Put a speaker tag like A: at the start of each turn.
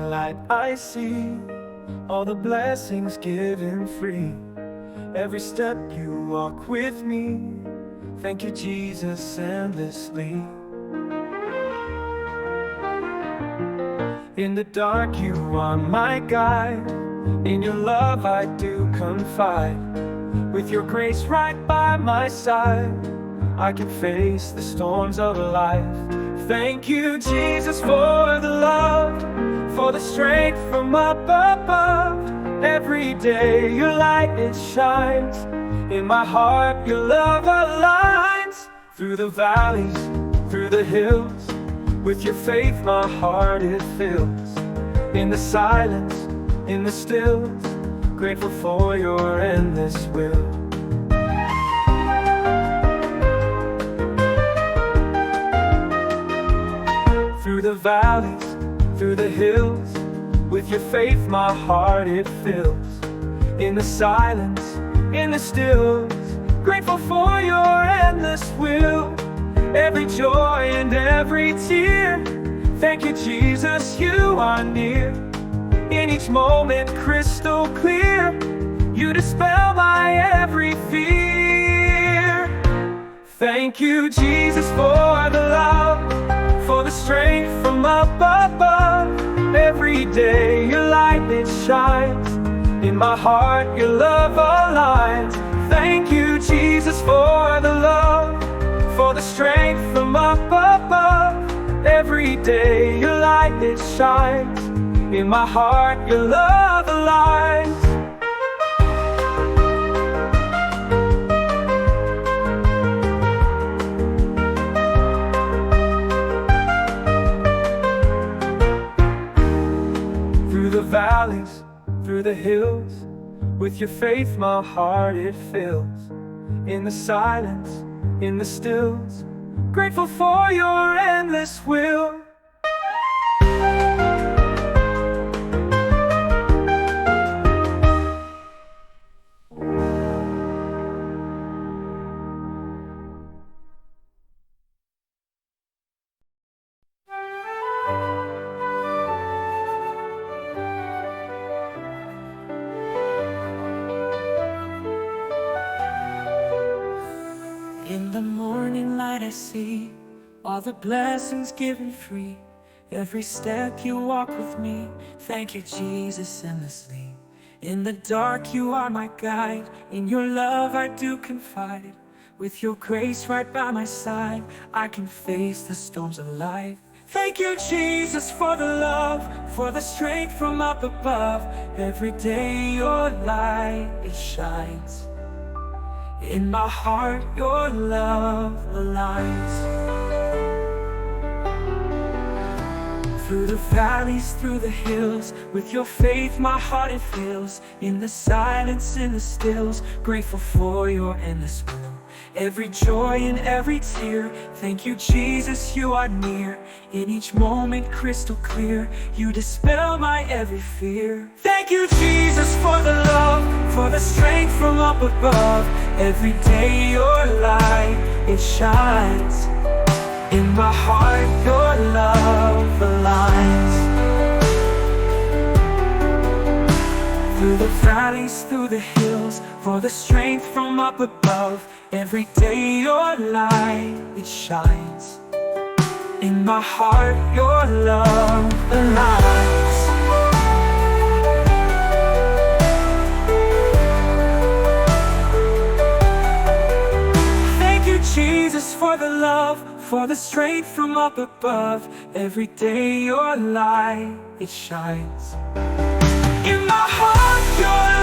A: light I see, all the blessings given free. Every step you walk with me, thank you, Jesus, endlessly. In the dark you are my guide, in your love I do confide. With your grace right by my side, I can face the storms of life. Thank you, Jesus, for the love, for the strength from up above. Every day your light it shines, in my heart your love aligns. Through the valleys, through the hills, with your faith my heart it fills. In the silence, in the stills, grateful for your endless will. Through the valleys, through the hills, with your faith my heart it fills. In the silence, in the stills, grateful for your endless will. Every joy and every tear, thank you, Jesus, you are near. In each moment crystal clear, you dispel my every fear. Thank you, Jesus, for the love, for the strength from up above. Every day your light it shines, in my heart your love aligns. Thank you, Jesus, for the love, for the strength from up above. Every day your light it shines, in my heart your love aligns. Through the valleys, through the hills, with your faith my heart it fills. In the silence, in the stills, grateful for your endless will.
B: In the morning light I see all the blessings given free. Every step you walk with me, thank you, Jesus, endlessly. In the dark you are my guide, in your love I do confide. With your grace right by my side, I can face the storms of life. Thank you, Jesus, for the love, for the strength from up above. Every day your light it shines, in my heart your love aligns. Through the valleys, through the hills, with your faith my heart it fills. In the silence, in the stills, grateful for your endless will. Every joy and every tear, thank you, Jesus, you are near. In each moment crystal clear, you dispel my every fear. Thank you, Jesus, for the love, for the strength from up above. Every day your light it shines, in my heart your love aligns. Through the valleys, through the hills, for the strength from up above. Every day your light it shines, in my heart your love aligns. Thank you, Jesus, for the love, for the strength from up above. Every day your light it shines, in my heart your